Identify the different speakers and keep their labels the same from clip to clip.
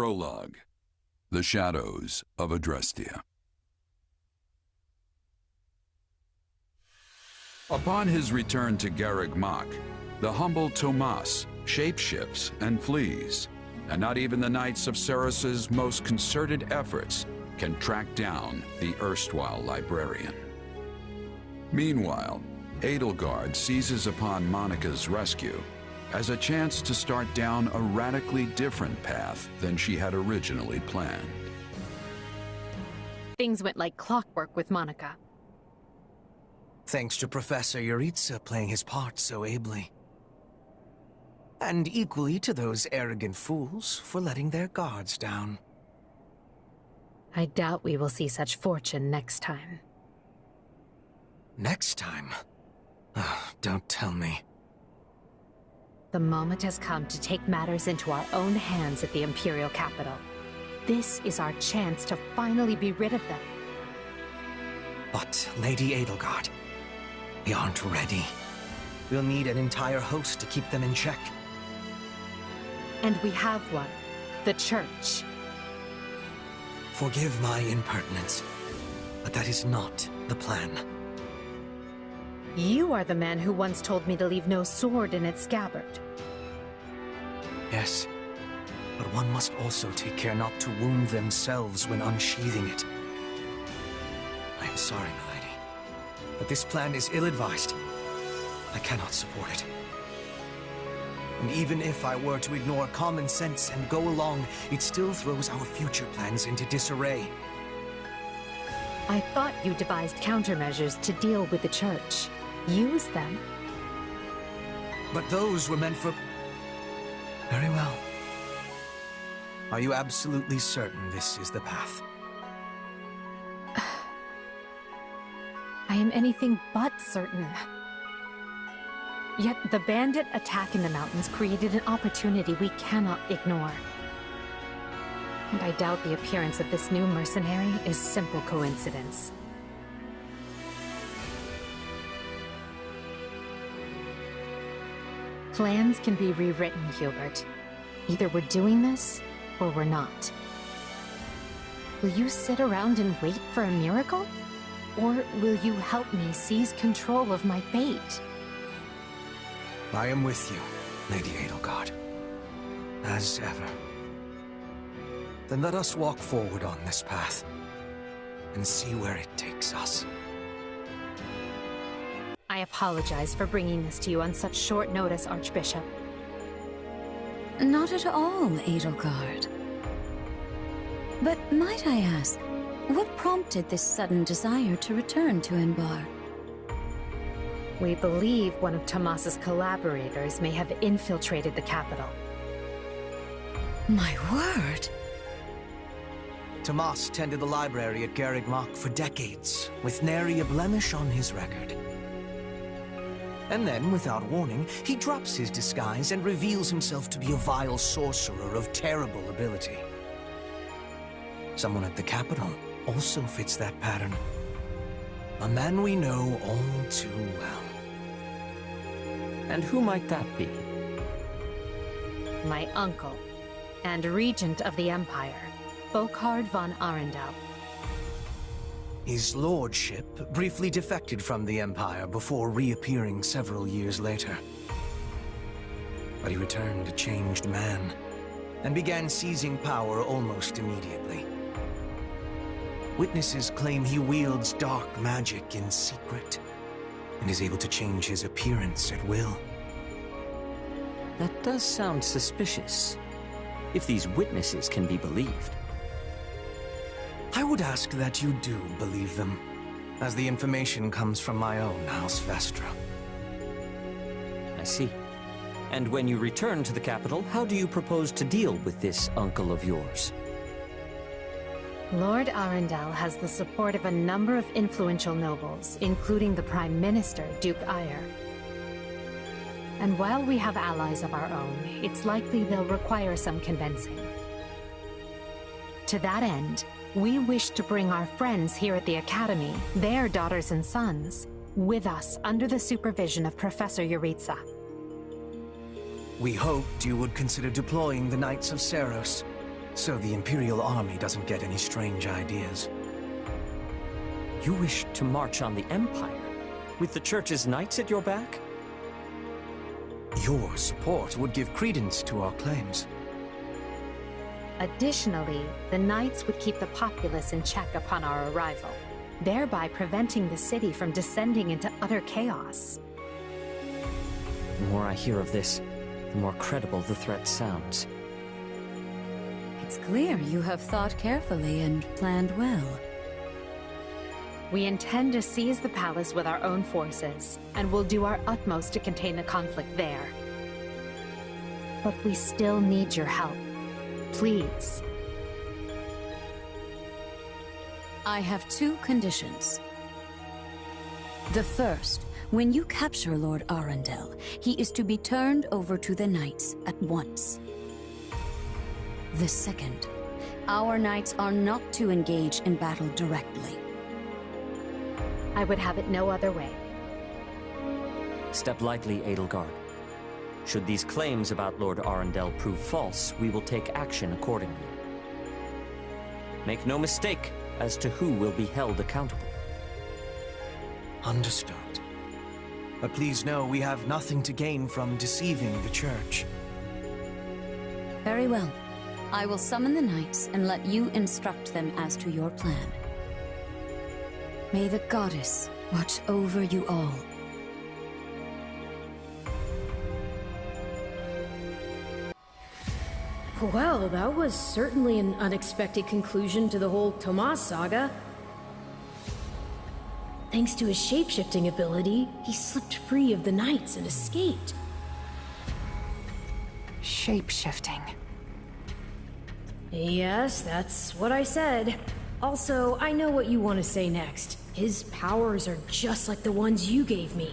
Speaker 1: Prologue. The Shadows of Adrestia. Upon his return to Garreg Mach, the humble Tomas shapeshifts and flees, and not even the Knights of Ceros's most concerted efforts can track down the erstwhile librarian. Meanwhile, Edelgard seizes upon Monica's rescue as a chance to start down a radically different path than she had originally planned.
Speaker 2: Things went like clockwork with Monica.
Speaker 3: Thanks to Professor Yuritsa playing his part so ably. And equally to those arrogant fools for letting their guards down.
Speaker 2: I doubt we will see such fortune next time.
Speaker 3: Next time? Don't tell me.
Speaker 2: The moment has come to take matters into our own hands at the Imperial capital. This is our chance to finally be rid of them.
Speaker 3: But, Lady Edelgard, we aren't ready. We'll need an entire host to keep them in check.
Speaker 2: And we have one. The Church.
Speaker 3: Forgive my impertinence, but that is not the plan.
Speaker 2: You are the man who once told me to leave no sword in its scabbard.
Speaker 3: Yes, but one must also take care not to wound themselves when unsheathing it. I am sorry, milady, but this plan is ill-advised. I cannot support it. And even if I were to ignore common sense and go along, it still throws our future plans into disarray.
Speaker 2: I thought you devised countermeasures to deal with the Church. Use them.
Speaker 3: But those were meant for... Very well. Are you absolutely certain this is the path?
Speaker 2: I am anything but certain. Yet the bandit attack in the mountains created an opportunity we cannot ignore. And I doubt the appearance of this new mercenary is simple coincidence. Plans can be rewritten, Hubert. Either we're doing this, or we're not. Will you sit around and wait for a miracle? Or will you help me seize control of my fate?
Speaker 3: I am with you, Lady Edelgard. As ever. Then let us walk forward on this path, and see where it takes us.
Speaker 2: I apologize for bringing this to you on such short notice, Archbishop.
Speaker 4: Not at all, Edelgard. But might I ask, what prompted this sudden desire to return to Enbar?
Speaker 2: We believe one of Tomas's collaborators may have infiltrated the capital.
Speaker 4: My word!
Speaker 3: Tomas tended the library at Garreg Mach for decades, with nary a blemish on his record. And then, without warning, he drops his disguise and reveals himself to be a vile sorcerer of terrible ability. Someone at the capital also fits that pattern. A man we know all too well.
Speaker 5: And who might that be?
Speaker 2: My uncle, and regent of the Empire, Volkard von Arundel.
Speaker 3: His lordship briefly defected from the Empire before reappearing several years later. But he returned a changed man, and began seizing power almost immediately. Witnesses claim he wields dark magic in secret, and is able to change his appearance at will.
Speaker 5: That does sound suspicious, if these witnesses can be believed.
Speaker 3: I would ask that you do believe them, as the information comes from my own House Vestra.
Speaker 5: I see. And when you return to the capital, how do you propose to deal with this uncle of yours?
Speaker 2: Lord Arundel has the support of a number of influential nobles, including the Prime Minister, Duke Ayer. And while we have allies of our own, it's likely they'll require some convincing. To that end, we wish to bring our friends here at the Academy, their daughters and sons, with us under the supervision of Professor Yuritsa.
Speaker 3: We hoped you would consider deploying the Knights of Ceros. so the Imperial Army doesn't get any strange ideas.
Speaker 5: You wish to march on the Empire, with the Church's knights at your back?
Speaker 3: Your support would give credence to our claims.
Speaker 2: Additionally, the Knights would keep the populace in check upon our arrival, thereby preventing the city from descending into utter chaos.
Speaker 5: The more I hear of this, the more credible the threat sounds.
Speaker 4: It's clear you have thought carefully and planned well.
Speaker 2: We intend to seize the palace with our own forces, and will do our utmost to contain the conflict there. But we still need your help. Please.
Speaker 4: I have 2 conditions. The first, when you capture Lord Arundel, he is to be turned over to the Knights at once. The second, our Knights are not to engage in battle directly.
Speaker 2: I would have it no other way.
Speaker 5: Step lightly, Edelgard. Should these claims about Lord Arundel prove false, we will take action accordingly. Make no mistake as to who will be held accountable.
Speaker 3: Understood. But please know we have nothing to gain from deceiving the Church.
Speaker 4: Very well. I will summon the Knights and let you instruct them as to your plan. May the Goddess watch over you all.
Speaker 6: Well, that was certainly an unexpected conclusion to the whole Tomas saga. Thanks to his shapeshifting ability, he slipped free of the Knights and escaped.
Speaker 7: Shape-shifting.
Speaker 6: Yes, that's what I said. Also, I know what you want to say next. His powers are just like the ones you gave me.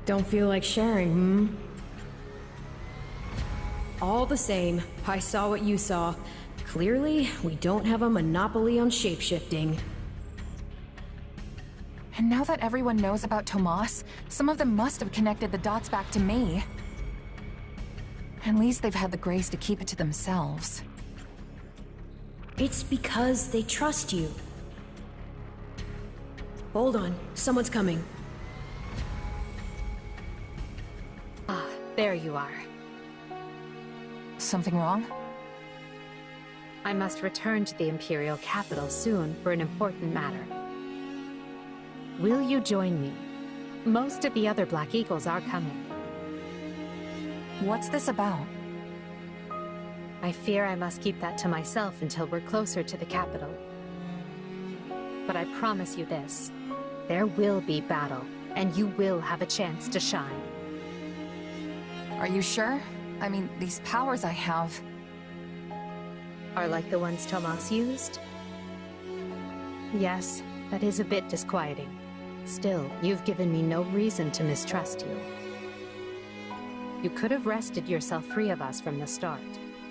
Speaker 6: Don't feel like sharing, hmm? All the same, I saw what you saw. Clearly, we don't have a monopoly on shapeshifting.
Speaker 7: And now that everyone knows about Tomas, some of them must have connected the dots back to me. At least they've had the grace to keep it to themselves.
Speaker 6: It's because they trust you. Hold on, someone's coming.
Speaker 2: Ah, there you are.
Speaker 7: Something wrong?
Speaker 2: I must return to the Imperial capital soon for an important matter. Will you join me? Most of the other Black Eagles are coming.
Speaker 7: What's this about?
Speaker 2: I fear I must keep that to myself until we're closer to the capital. But I promise you this. There will be battle, and you will have a chance to shine.
Speaker 7: Are you sure? I mean, these powers I have...
Speaker 2: Are like the ones Tomas used? Yes, that is a bit disquieting. Still, you've given me no reason to mistrust you. You could have wrested yourself free of us from the start,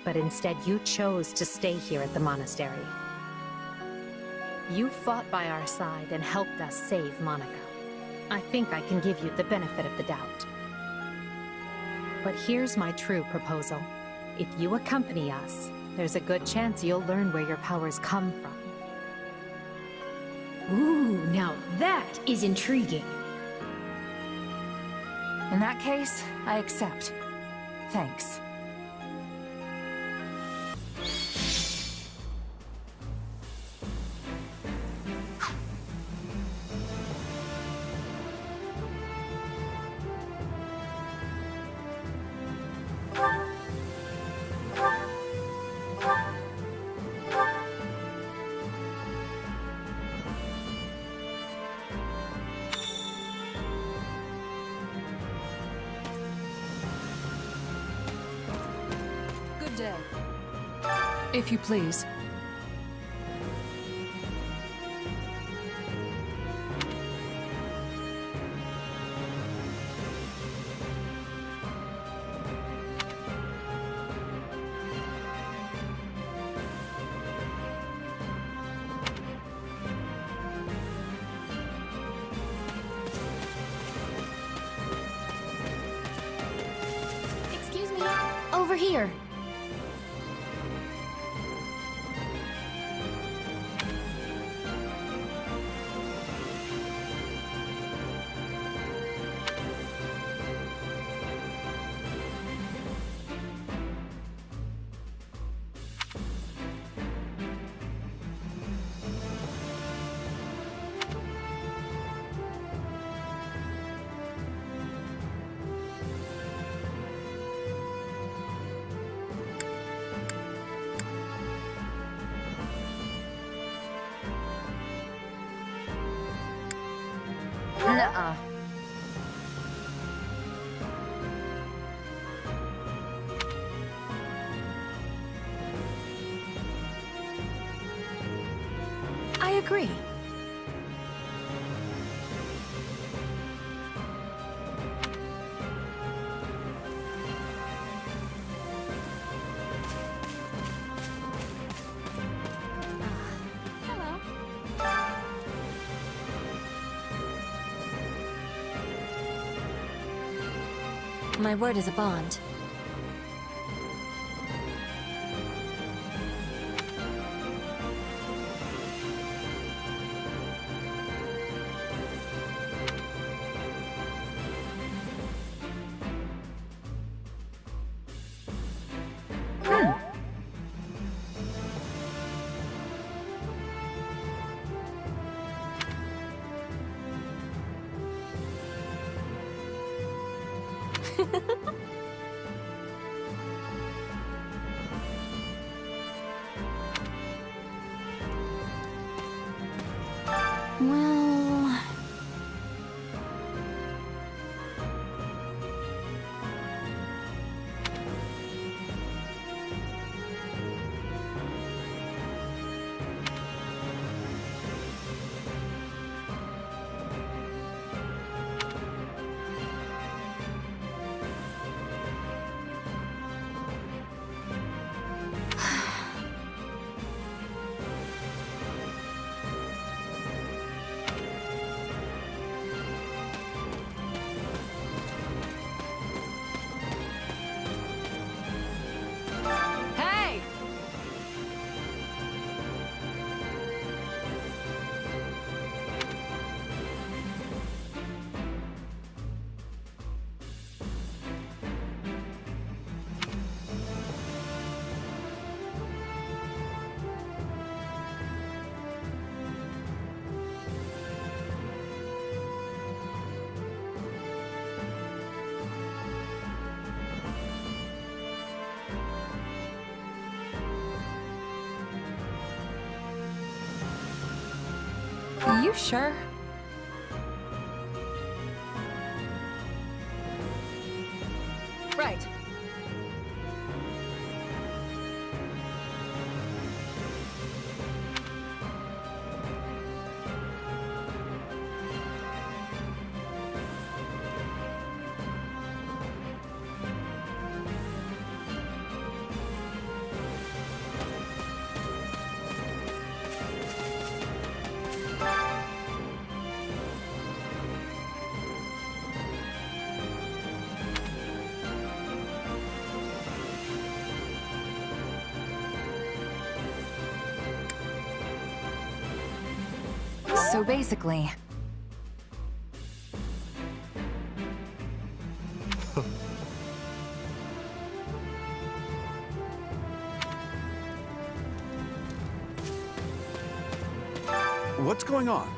Speaker 2: but instead you chose to stay here at the monastery. You fought by our side and helped us save Monica. I think I can give you the benefit of the doubt. But here's my true proposal. If you accompany us, there's a good chance you'll learn where your powers come from.
Speaker 6: Ooh, now that is intriguing.
Speaker 7: In that case, I accept. Thanks. Good day. If you please.
Speaker 6: over here.
Speaker 7: Nuh-uh.
Speaker 6: I agree.
Speaker 4: My word is a bond. Well...
Speaker 7: Hey! You sure? Right. So basically...
Speaker 8: What's going on?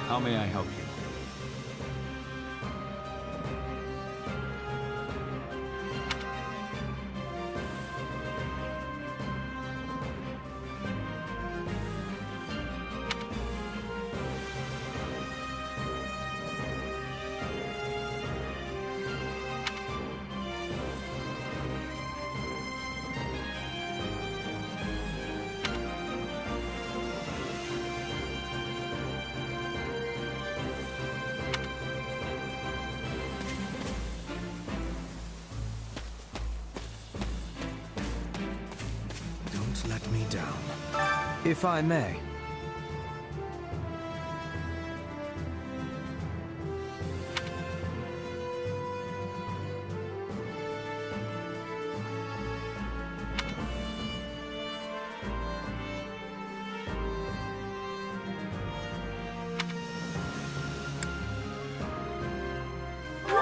Speaker 8: How may I help you?
Speaker 3: down. If I may.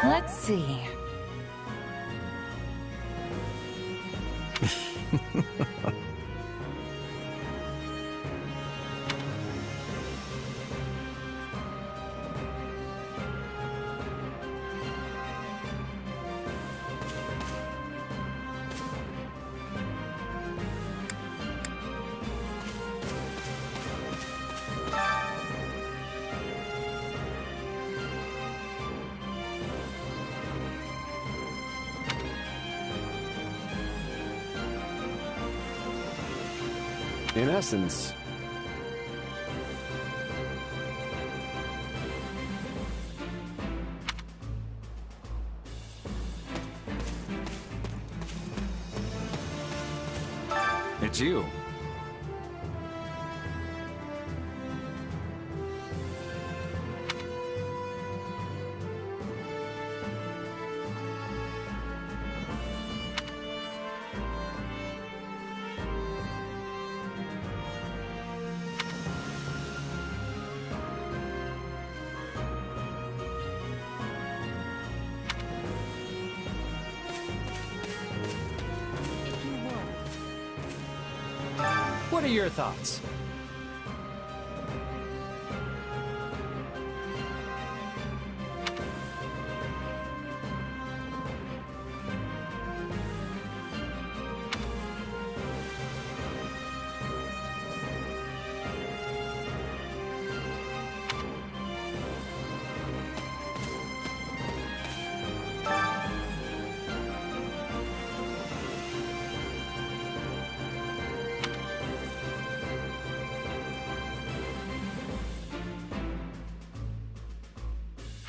Speaker 7: Let's see.
Speaker 8: In essence, it's you.
Speaker 5: What are your thoughts?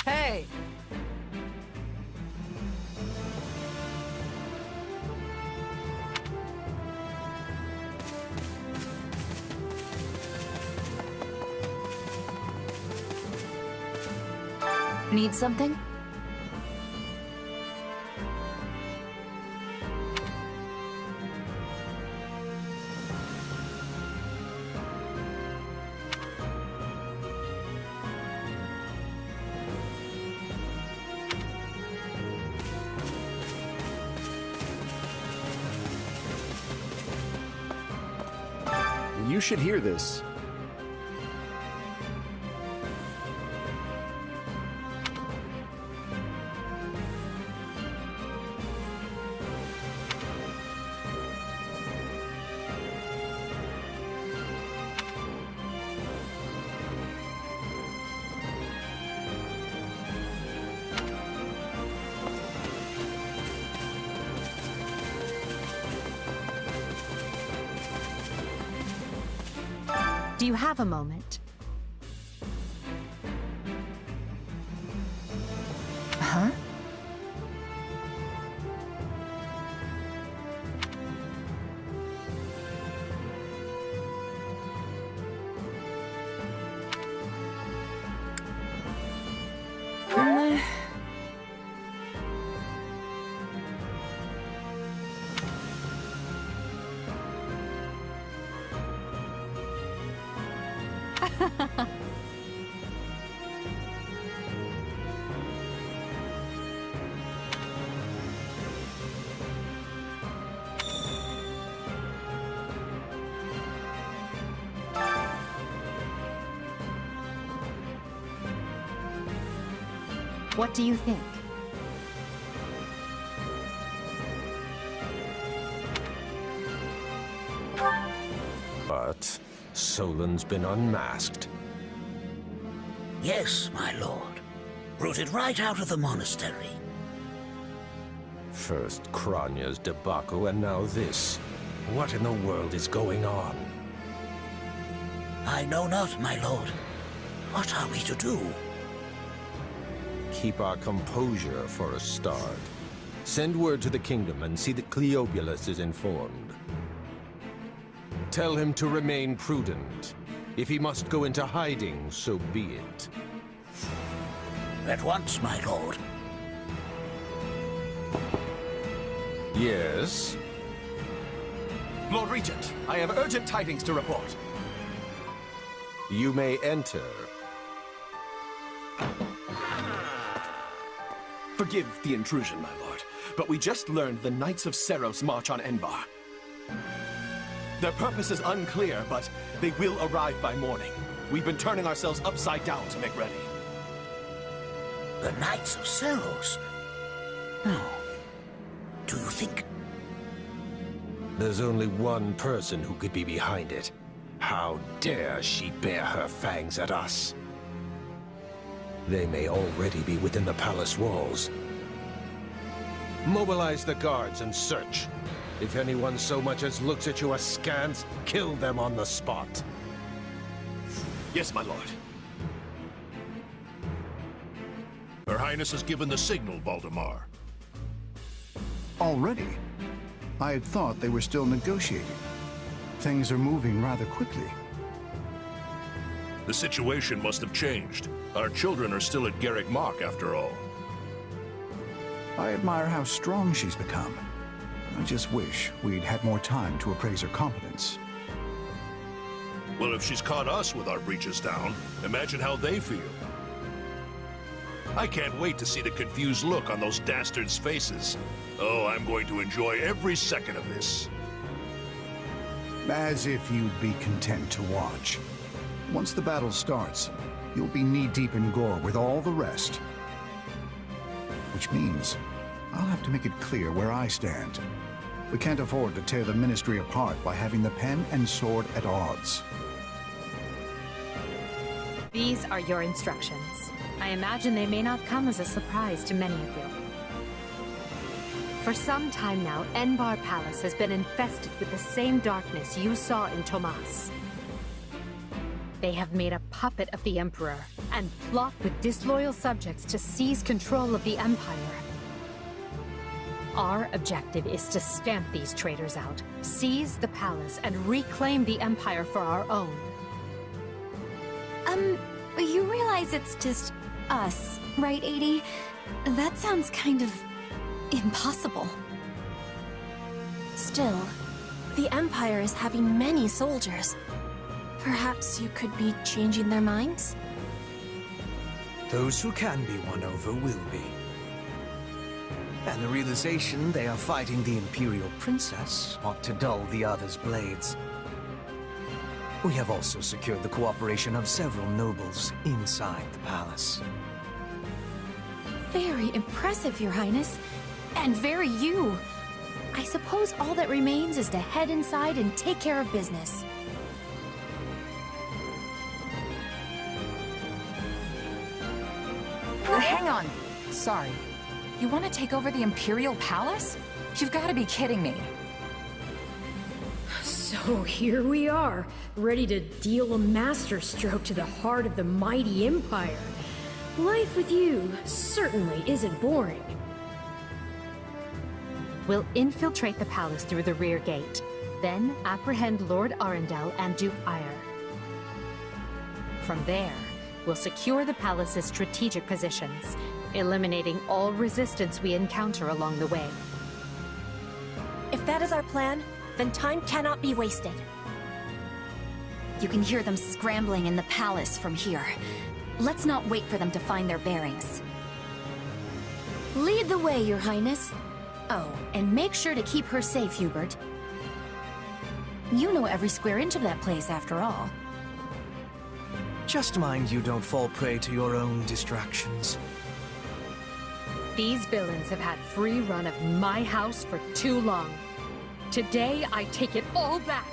Speaker 7: Hey! Need something?
Speaker 8: You should hear this.
Speaker 2: Do you have a moment?
Speaker 7: Huh?
Speaker 2: What do you think?
Speaker 9: But Solon's been unmasked.
Speaker 10: Yes, my lord. Rooted right out of the monastery.
Speaker 9: First Kranya's debacle and now this. What in the world is going on?
Speaker 10: I know not, my lord. What are we to do?
Speaker 9: Keep our composure for a start. Send word to the kingdom and see that Cleobulus is informed. Tell him to remain prudent. If he must go into hiding, so be it.
Speaker 10: At once, my lord.
Speaker 9: Yes?
Speaker 3: Lord Regent, I have urgent tidings to report.
Speaker 9: You may enter.
Speaker 3: Forgive the intrusion, my lord, but we just learned the Knights of Seros march on Enbar. Their purpose is unclear, but they will arrive by morning. We've been turning ourselves upside down to make ready.
Speaker 10: The Knights of Seros? No. Do you think...
Speaker 9: There's only one person who could be behind it. How dare she bare her fangs at us? They may already be within the palace walls. Mobilize the guards and search. If anyone so much as looks at you askance, kill them on the spot.
Speaker 3: Yes, my lord.
Speaker 11: Her Highness has given the signal, Valdemar.
Speaker 12: Already? I had thought they were still negotiating. Things are moving rather quickly.
Speaker 11: The situation must have changed. Our children are still at Garrick Mach, after all.
Speaker 12: I admire how strong she's become. I just wish we'd had more time to appraise her competence.
Speaker 11: Well, if she's caught us with our breeches down, imagine how they feel. I can't wait to see the confused look on those dastards' faces. Oh, I'm going to enjoy every second of this.
Speaker 12: As if you'd be content to watch. Once the battle starts, you'll be knee-deep in gore with all the rest. Which means I'll have to make it clear where I stand. We can't afford to tear the Ministry apart by having the pen and sword at odds.
Speaker 2: These are your instructions. I imagine they may not come as a surprise to many of you. For some time now, Enbar Palace has been infested with the same darkness you saw in Tomas. They have made a puppet of the Emperor and plot with disloyal subjects to seize control of the Empire. Our objective is to stamp these traitors out, seize the palace, and reclaim the Empire for our own.
Speaker 4: You realize it's just us, right, Adie? That sounds kind of impossible.
Speaker 13: Still, the Empire is having many soldiers. Perhaps you could be changing their minds?
Speaker 3: Those who can be won over will be. And the realization they are fighting the Imperial Princess ought to dull the others' blades. We have also secured the cooperation of several nobles inside the palace.
Speaker 13: Very impressive, Your Highness. And very you. I suppose all that remains is to head inside and take care of business.
Speaker 7: Hang on. Sorry. You want to take over the Imperial Palace? You've got to be kidding me.
Speaker 6: So here we are, ready to deal a masterstroke to the heart of the mighty Empire. Life with you certainly isn't boring.
Speaker 2: We'll infiltrate the palace through the rear gate, then apprehend Lord Arundel and Duke Ire. From there, we'll secure the palace's strategic positions, eliminating all resistance we encounter along the way.
Speaker 13: If that is our plan, then time cannot be wasted.
Speaker 4: You can hear them scrambling in the palace from here. Let's not wait for them to find their bearings.
Speaker 13: Lead the way, Your Highness. Oh, and make sure to keep her safe, Hubert.
Speaker 4: You know every square inch of that place, after all.
Speaker 3: Just mind you don't fall prey to your own distractions.
Speaker 2: These villains have had free run of my house for too long. Today, I take it all back.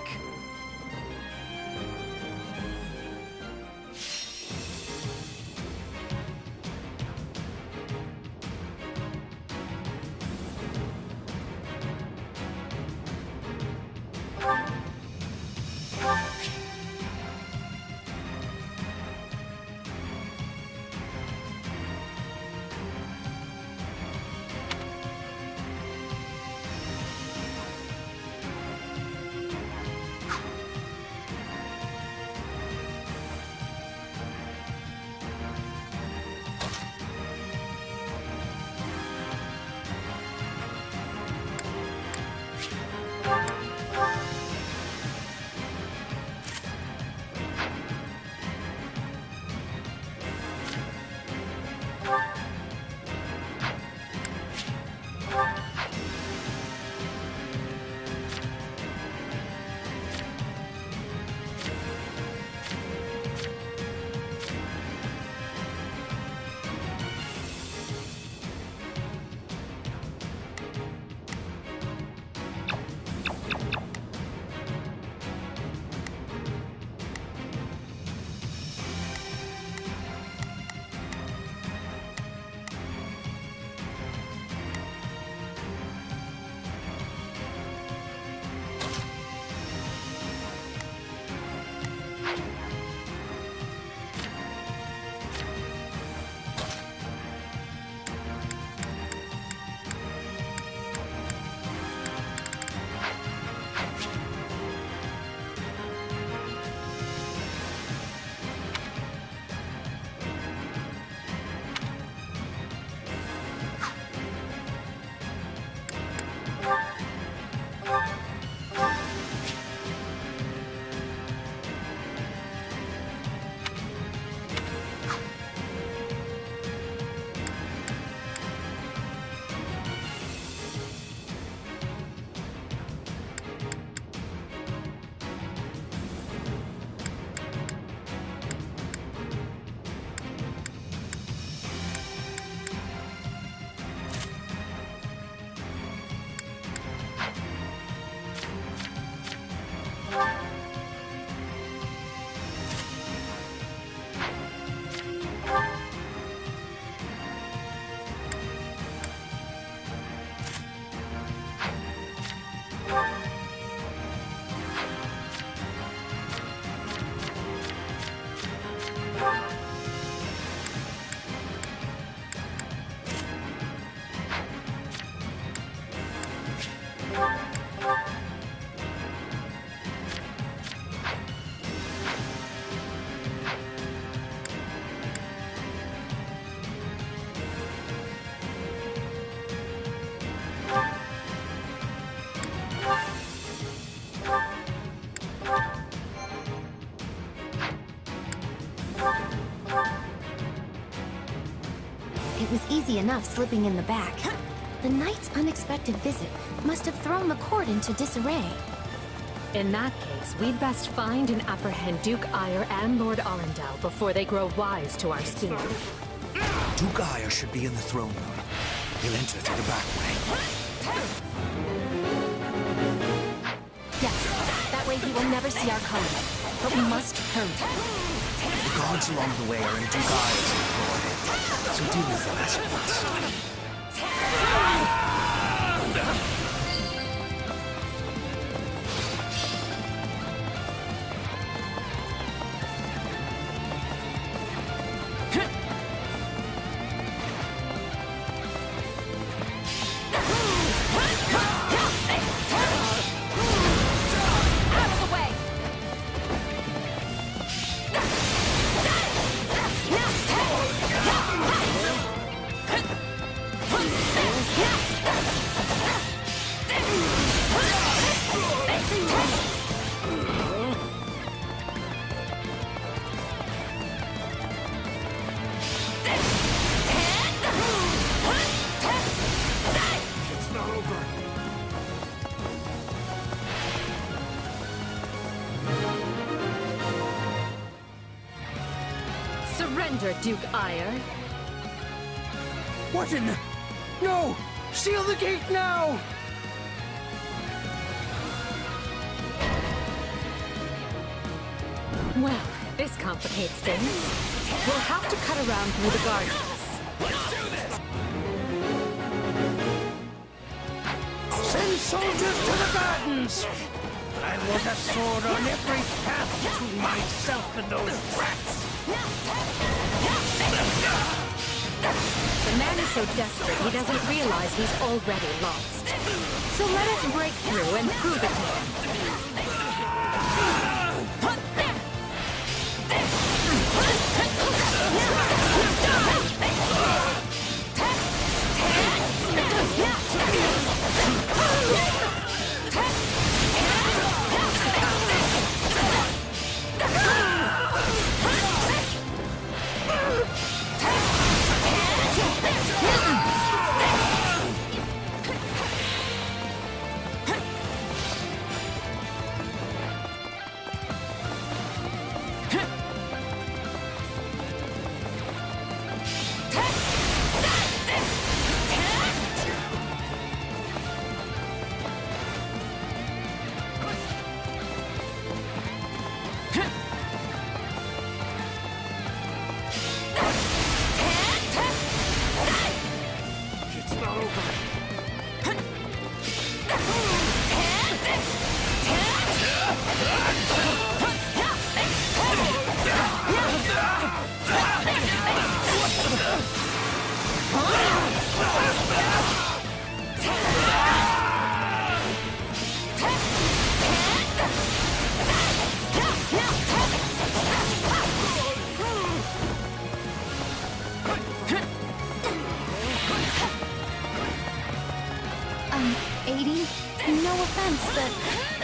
Speaker 13: It was easy enough slipping in the back. The knight's unexpected visit must have thrown the court into disarray.
Speaker 2: In that case, we'd best find and apprehend Duke Ire and Lord Arundel before they grow wise to our scheme.
Speaker 3: Duke Ire should be in the throne room. He'll enter through the back way.
Speaker 13: Yes, that way he will never see our coming. But we must hurry.
Speaker 3: The guards along the way are in Duke Ire's employ, so deal with them as you must.
Speaker 2: Surrender, Duke Ire.
Speaker 3: What in the... No! Seal the gate now!
Speaker 2: Well, this complicates things. We'll have to cut around through the gardens.
Speaker 3: Let's do this! Send soldiers to the gardens! I want a sword on every path between myself and those rats!
Speaker 2: The man is so desperate he doesn't realize he's already lost. So let us break through and prove it to him.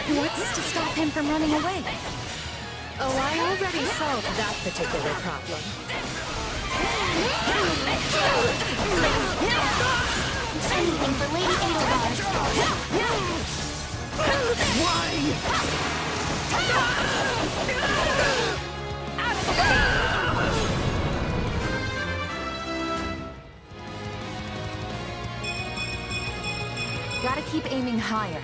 Speaker 13: What's to stop him from running away?
Speaker 2: Oh, I already solved that particular problem.
Speaker 13: Anything for Lady Edelgard.
Speaker 3: Why?
Speaker 13: Out of the way!
Speaker 7: Gotta keep aiming higher.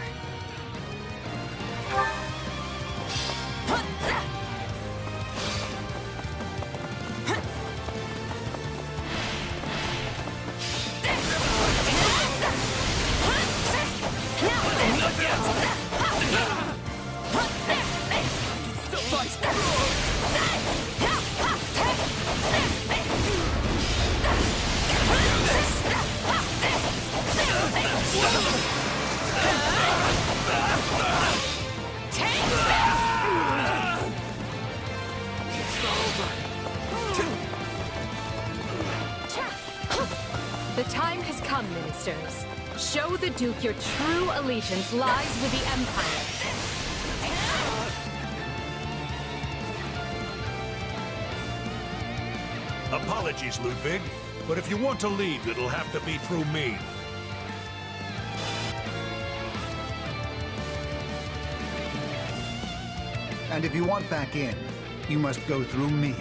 Speaker 2: The time has come, ministers. Show the Duke your true allegiance lies with the Empire.
Speaker 11: Apologies, Ludwig, but if you want to leave, it'll have to be through me.
Speaker 12: And if you want back in, you must go through me.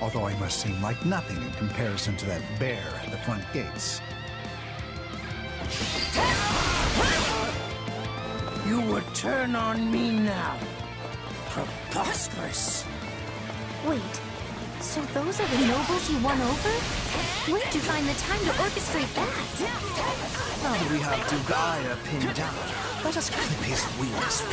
Speaker 12: Although I must seem like nothing in comparison to that bear at the front gates.
Speaker 10: You would turn on me now? Preposterous.
Speaker 13: Wait, so those are the nobles you won over? Where did you find the time to orchestrate that?
Speaker 3: Now that we have Duke Aya pinned down, let us clip his wings for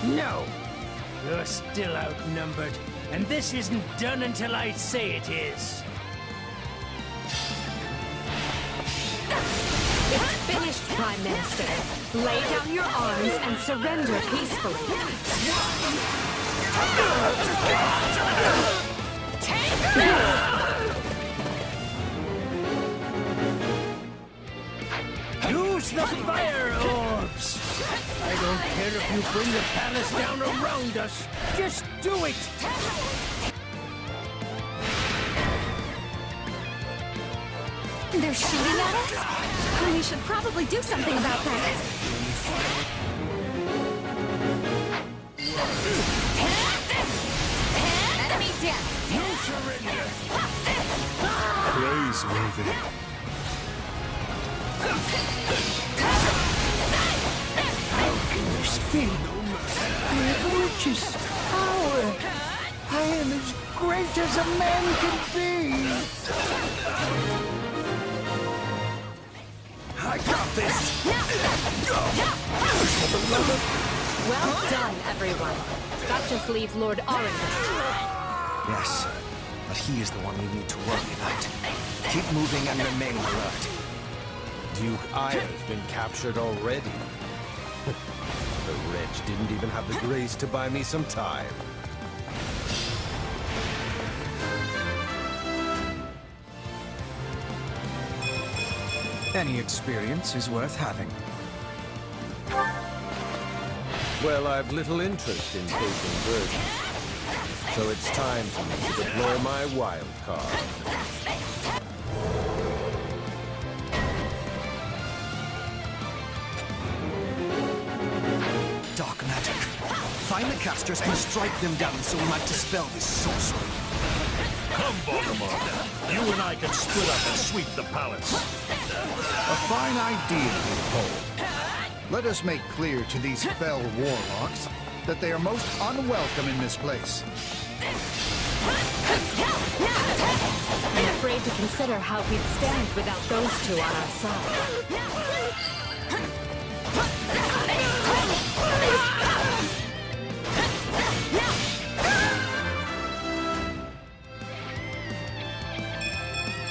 Speaker 10: No. You're still outnumbered, and this isn't done until I say it is.
Speaker 2: It's finished, Prime Minister. Lay down your arms and surrender peacefully.
Speaker 10: Use the fire orbs! I don't care if you bring the palace down around us. Just do it!
Speaker 13: They're shooting at us? We should probably do something about that. Enemy down!
Speaker 10: You surrender!
Speaker 9: Praiseworthy.
Speaker 10: How can this be no mercy? Privileges, power. I am as great as a man can be.
Speaker 3: I got this!
Speaker 2: Well done, everyone. That just leaves Lord Arundel.
Speaker 3: Yes, but he is the one we need to worry about. Keep moving and remain alert.
Speaker 9: Duke Aya's been captured already. The wretch didn't even have the grace to buy me some time.
Speaker 3: Any experience is worth having.
Speaker 9: Well, I've little interest in facing burden. So it's time for me to deploy my wild card.
Speaker 3: Dark magic. Find the casters and strike them down so we might dispel this sorcery.
Speaker 11: Come, Voldemort. You and I can split up and sweep the palace.
Speaker 12: A fine idea, Cole. Let us make clear to these fell warlocks that they are most unwelcome in this place.
Speaker 2: I'm afraid to consider how we'd stand without those two on our side.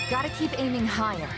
Speaker 7: Gotta keep aiming higher.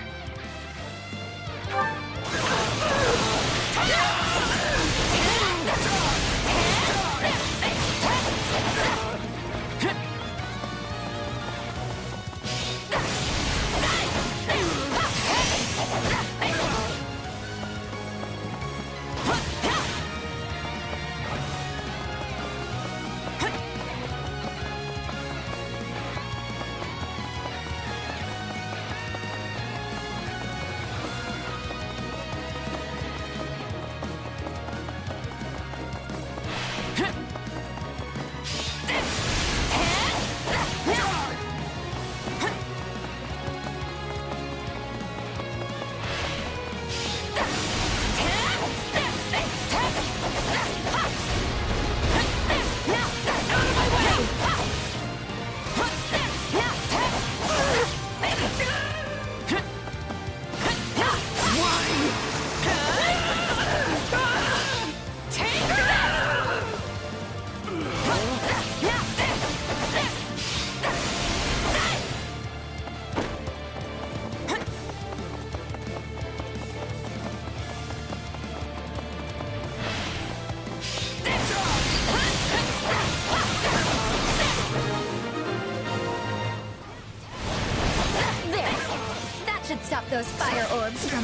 Speaker 13: stop those fire orbs from,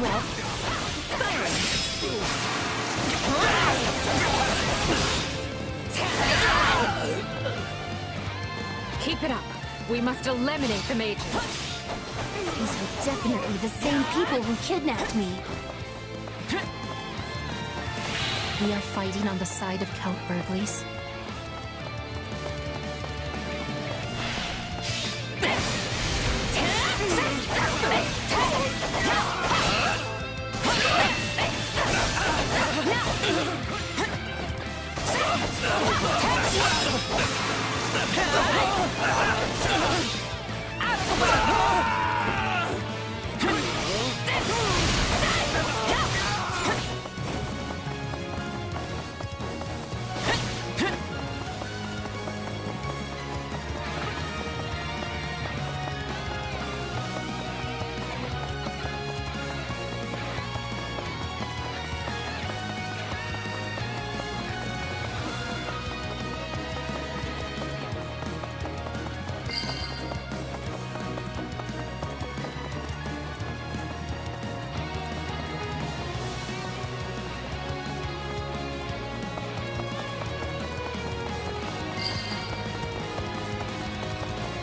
Speaker 13: well, firing.
Speaker 2: Keep it up. We must eliminate the mages.
Speaker 13: These were definitely the same people who kidnapped me. We are fighting on the side of Count Burgley's.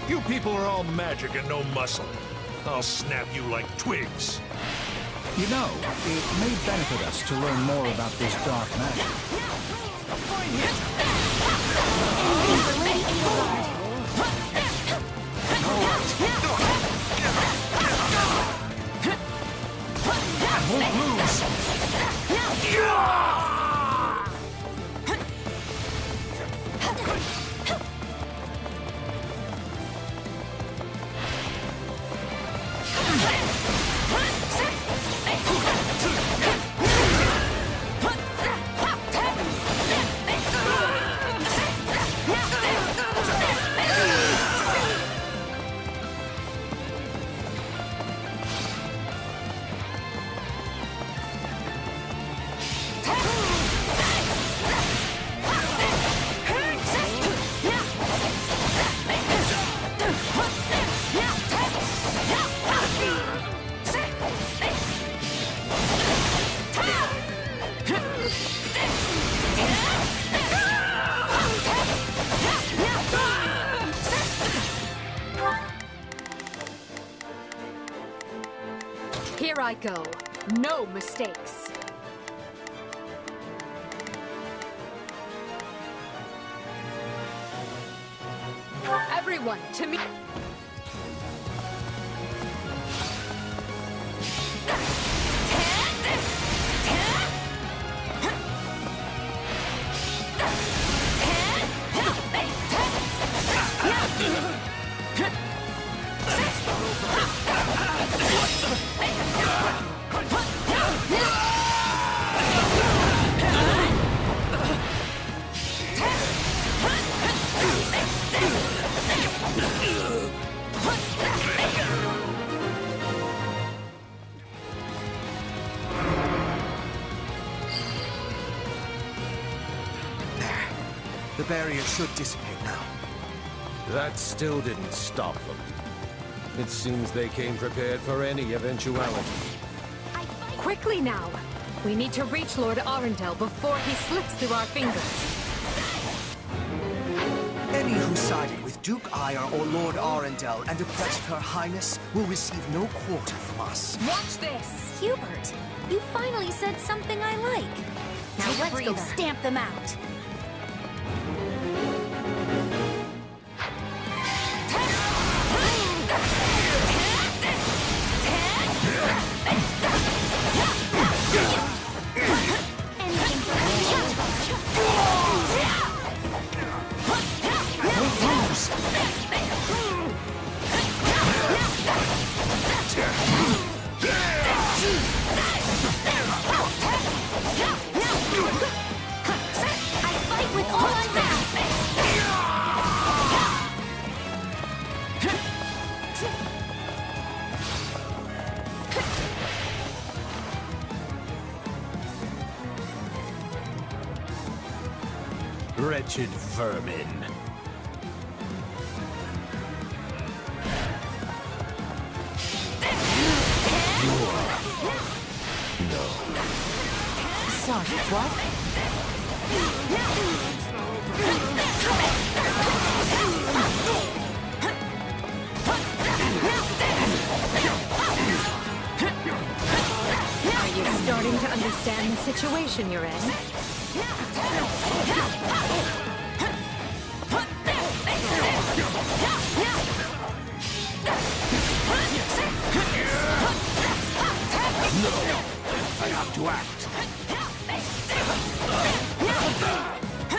Speaker 11: You people are all magic and no muscle. I'll snap you like twigs.
Speaker 12: You know, it may benefit us to learn more about this dark magic.
Speaker 11: I won't lose!
Speaker 2: Here I go. No mistakes. Everyone, to me.
Speaker 3: The barrier should dissipate now.
Speaker 9: That still didn't stop them. It seems they came prepared for any eventuality.
Speaker 2: Quickly now. We need to reach Lord Arundel before he slips through our fingers.
Speaker 3: Any who sided with Duke Ire or Lord Arundel and oppressed Her Highness will receive no quarter from us.
Speaker 2: Watch this!
Speaker 13: Hubert, you finally said something I like. Now let's go stamp them out.
Speaker 9: Wretched vermin.
Speaker 7: Sorry, what?
Speaker 2: Are you starting to understand the situation you're in?
Speaker 9: I have to act.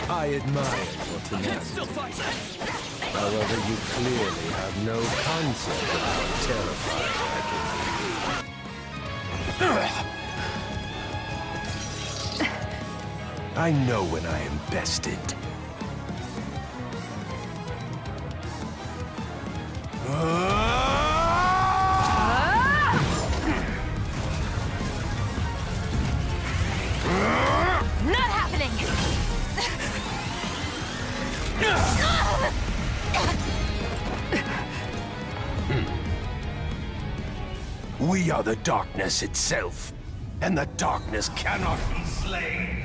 Speaker 9: I admire your tenacity. However, you clearly have no concept of how terrified I can be. I know when I am bested.
Speaker 13: Not happening!
Speaker 9: We are the darkness itself, and the darkness cannot be slain.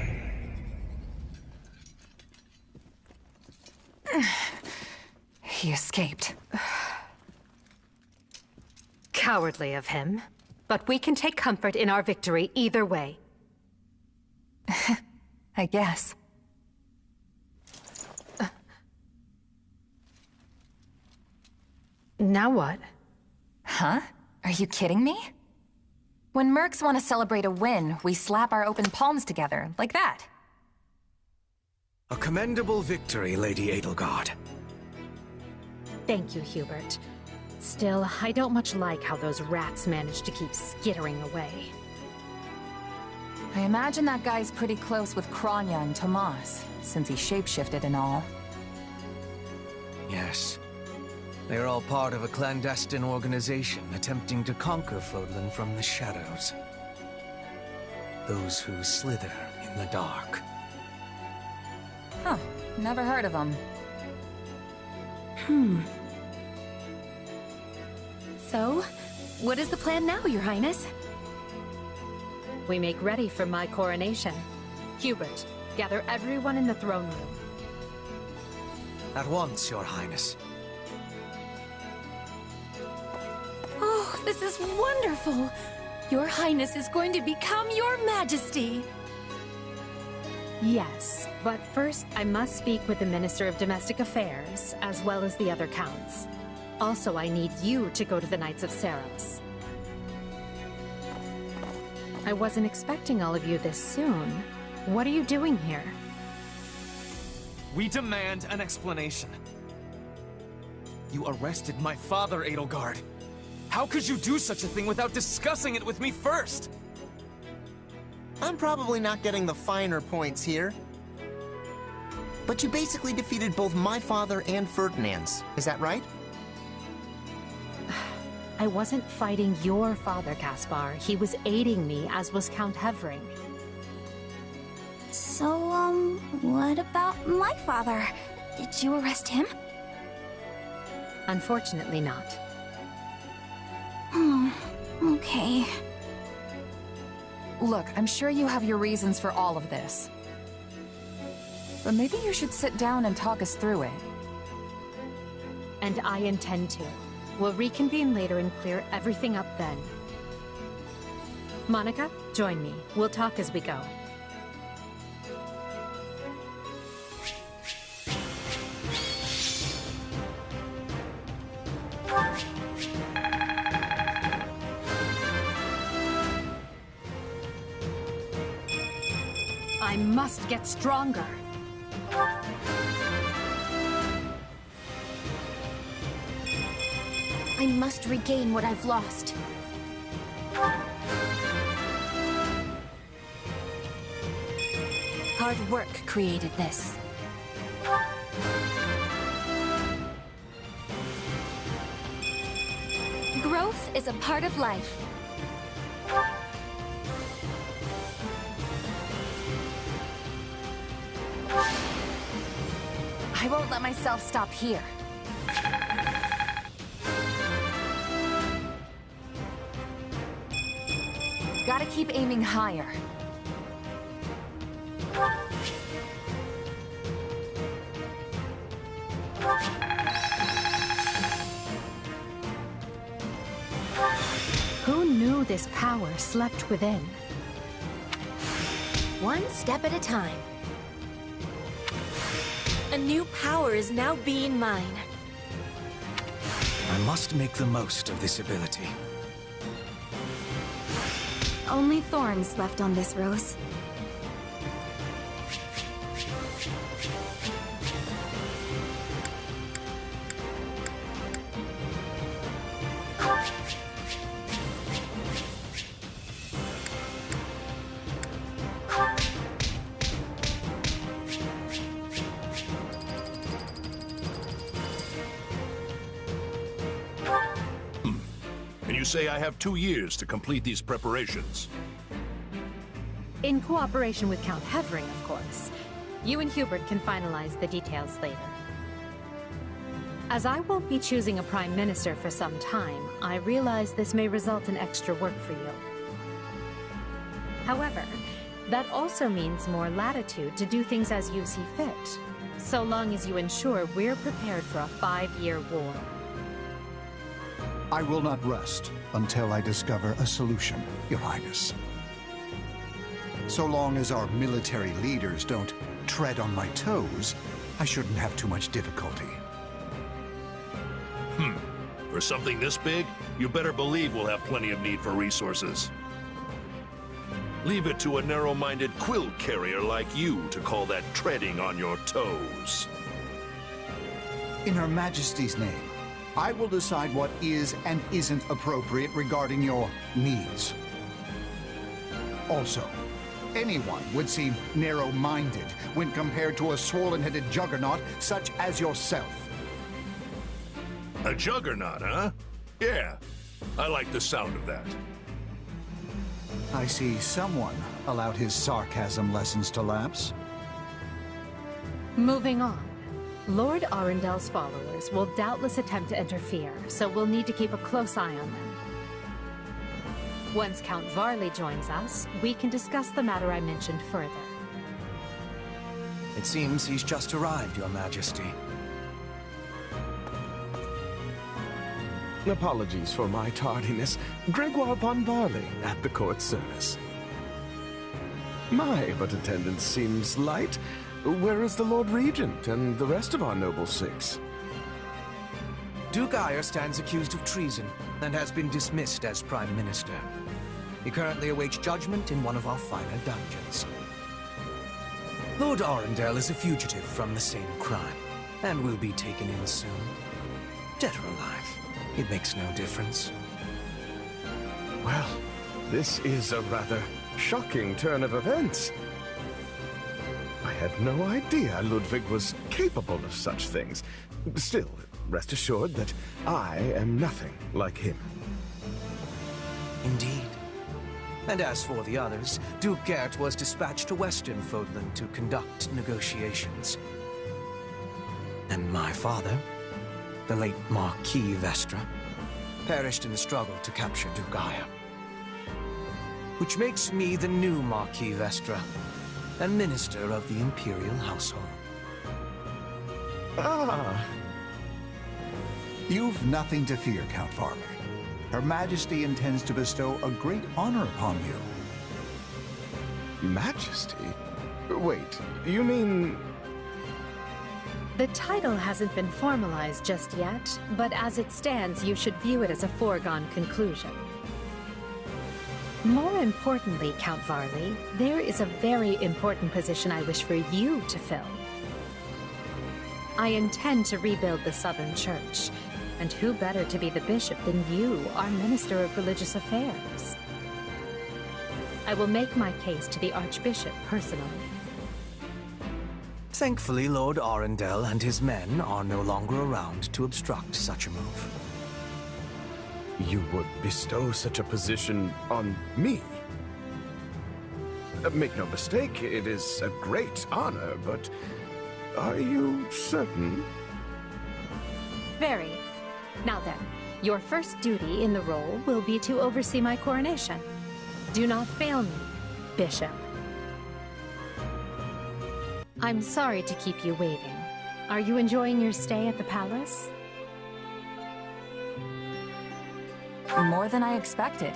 Speaker 7: He escaped.
Speaker 2: Cowardly of him. But we can take comfort in our victory either way.
Speaker 7: I guess.
Speaker 2: Now what?
Speaker 7: Huh? Are you kidding me? When mercs want to celebrate a win, we slap our open palms together, like that.
Speaker 3: A commendable victory, Lady Edelgard.
Speaker 2: Thank you, Hubert. Still, I don't much like how those rats managed to keep skittering away.
Speaker 7: I imagine that guy's pretty close with Kranya and Tomas, since he shapeshifted and all.
Speaker 3: Yes. They're all part of a clandestine organization attempting to conquer Fodlan from the shadows. Those who slither in the dark.
Speaker 7: Huh. Never heard of him.
Speaker 13: So, what is the plan now, Your Highness?
Speaker 2: We make ready for my coronation. Hubert, gather everyone in the throne room.
Speaker 3: At once, Your Highness.
Speaker 13: Oh, this is wonderful! Your Highness is going to become Your Majesty!
Speaker 2: Yes, but first I must speak with the Minister of Domestic Affairs, as well as the other counts. Also, I need you to go to the Knights of Saros. I wasn't expecting all of you this soon. What are you doing here?
Speaker 14: We demand an explanation. You arrested my father, Edelgard. How could you do such a thing without discussing it with me first?
Speaker 15: I'm probably not getting the finer points here. But you basically defeated both my father and Ferdinand's. Is that right?
Speaker 2: I wasn't fighting your father, Caspar. He was aiding me, as was Count Hevering.
Speaker 13: So, what about my father? Did you arrest him?
Speaker 2: Unfortunately not.
Speaker 13: Okay.
Speaker 7: Look, I'm sure you have your reasons for all of this. But maybe you should sit down and talk us through it.
Speaker 2: And I intend to. We'll reconvene later and clear everything up then. Monica, join me. We'll talk as we go. I must get stronger.
Speaker 13: I must regain what I've lost. Hard work created this. Growth is a part of life.
Speaker 7: I won't let myself stop here. Gotta keep aiming higher.
Speaker 2: Who knew this power slept within?
Speaker 13: One step at a time. A new power is now being mine.
Speaker 3: I must make the most of this ability.
Speaker 13: Only thorns left on this rose.
Speaker 11: And you say I have 2 years to complete these preparations.
Speaker 2: In cooperation with Count Hevering, of course. You and Hubert can finalize the details later. As I won't be choosing a Prime Minister for some time, I realize this may result in extra work for you. However, that also means more latitude to do things as you see fit, so long as you ensure we're prepared for a 5-year war.
Speaker 12: I will not rest until I discover a solution, Your Highness. So long as our military leaders don't tread on my toes, I shouldn't have too much difficulty.
Speaker 11: For something this big, you better believe we'll have plenty of need for resources. Leave it to a narrow-minded quill carrier like you to call that treading on your toes.
Speaker 12: In Her Majesty's name, I will decide what is and isn't appropriate regarding your needs. Also, anyone would seem narrow-minded when compared to a swollen-headed juggernaut such as yourself.
Speaker 11: A juggernaut, huh? Yeah, I like the sound of that.
Speaker 12: I see someone allowed his sarcasm lessons to lapse.
Speaker 2: Moving on. Lord Arendel's followers will doubtless attempt to interfere, so we'll need to keep a close eye on them. Once Count Varley joins us, we can discuss the matter I mentioned further.
Speaker 3: It seems he's just arrived, Your Majesty.
Speaker 8: Apologies for my tardiness. Gregoire von Varley at the court service. My, but attendance seems light. Where is the Lord Regent and the rest of our noble six?
Speaker 3: Duke Ayer stands accused of treason and has been dismissed as Prime Minister. He currently awaits judgment in one of our finer dungeons. Lord Arundel is a fugitive from the same crime and will be taken in soon. Dead or alive, it makes no difference.
Speaker 8: Well, this is a rather shocking turn of events. I had no idea Ludwig was capable of such things. Still, rest assured that I am nothing like him.
Speaker 3: Indeed. And as for the others, Duke Gert was dispatched to Western Fodland to conduct negotiations. And my father, the late Marquis Vestra, perished in the struggle to capture Duke Ayer. Which makes me the new Marquis Vestra, and Minister of the Imperial Household.
Speaker 8: Ah!
Speaker 12: You've nothing to fear, Count Varley. Her Majesty intends to bestow a great honor upon you.
Speaker 8: Majesty? Wait, you mean...
Speaker 2: The title hasn't been formalized just yet, but as it stands, you should view it as a foregone conclusion. More importantly, Count Varley, there is a very important position I wish for you to fill. I intend to rebuild the Southern Church, and who better to be the bishop than you, our Minister of Religious Affairs? I will make my case to the Archbishop personally.
Speaker 3: Thankfully, Lord Arundel and his men are no longer around to obstruct such a move.
Speaker 8: You would bestow such a position on me? Make no mistake, it is a great honor, but are you certain?
Speaker 2: Very. Now then, your first duty in the role will be to oversee my coronation. Do not fail me, Bishop. I'm sorry to keep you waiting. Are you enjoying your stay at the palace?
Speaker 7: More than I expected.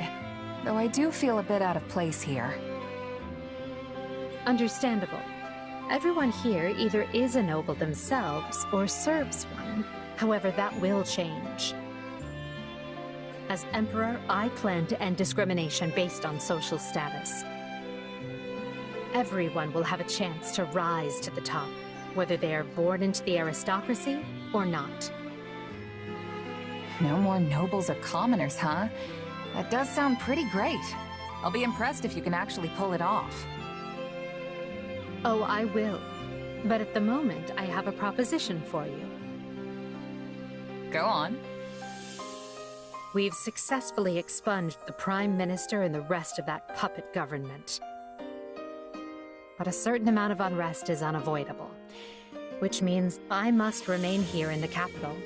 Speaker 7: Though I do feel a bit out of place here.
Speaker 2: Understandable. Everyone here either is a noble themselves or serves one. However, that will change. As Emperor, I plan to end discrimination based on social status. Everyone will have a chance to rise to the top, whether they are born into the aristocracy or not.
Speaker 7: No more nobles or commoners, huh? That does sound pretty great. I'll be impressed if you can actually pull it off.
Speaker 2: Oh, I will. But at the moment, I have a proposition for you.
Speaker 7: Go on.
Speaker 2: We've successfully expunged the Prime Minister and the rest of that puppet government. But a certain amount of unrest is unavoidable, which means I must remain here in the capital.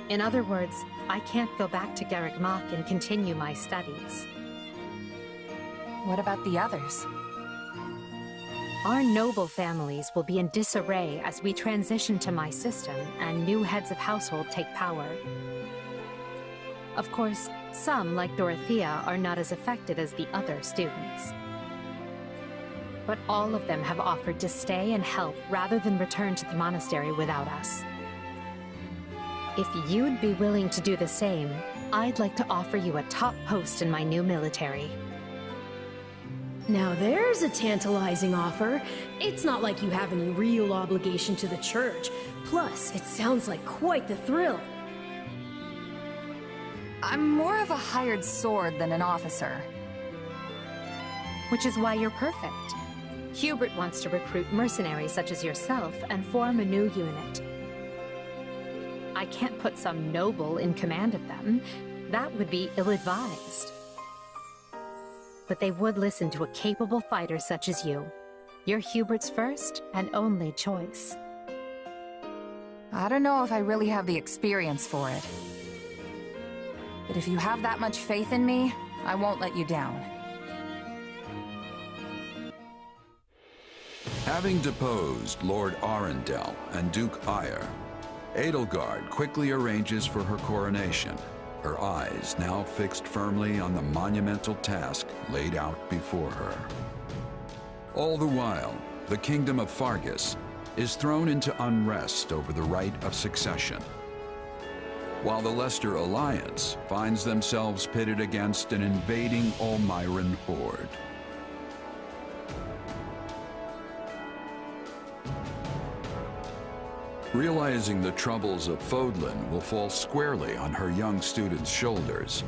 Speaker 2: In other words, I can't go back to Garreg Mach and continue my studies.
Speaker 7: What about the others?
Speaker 2: Our noble families will be in disarray as we transition to my system and new heads of household take power. Of course, some, like Dorothea, are not as affected as the other students. But all of them have offered to stay and help rather than return to the monastery without us. If you'd be willing to do the same, I'd like to offer you a top post in my new military.
Speaker 6: Now there's a tantalizing offer. It's not like you have any real obligation to the church. Plus, it sounds like quite the thrill.
Speaker 7: I'm more of a hired sword than an officer.
Speaker 2: Which is why you're perfect. Hubert wants to recruit mercenaries such as yourself and form a new unit. I can't put some noble in command of them. That would be ill-advised. But they would listen to a capable fighter such as you. You're Hubert's first and only choice.
Speaker 7: I don't know if I really have the experience for it. But if you have that much faith in me, I won't let you down.
Speaker 1: Having deposed Lord Arundel and Duke Aegir, Edelgard quickly arranges for her coronation, her eyes now fixed firmly on the monumental task laid out before her. All the while, the kingdom of Fargus is thrown into unrest over the right of succession, while the Leicester Alliance finds themselves pitted against an invading Almiran horde. Realizing the troubles of Fodlan will fall squarely on her young students' shoulders,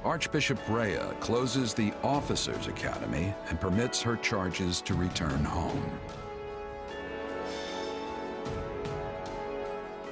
Speaker 1: Archbishop Rhea closes the Officers' Academy and permits her charges to return home.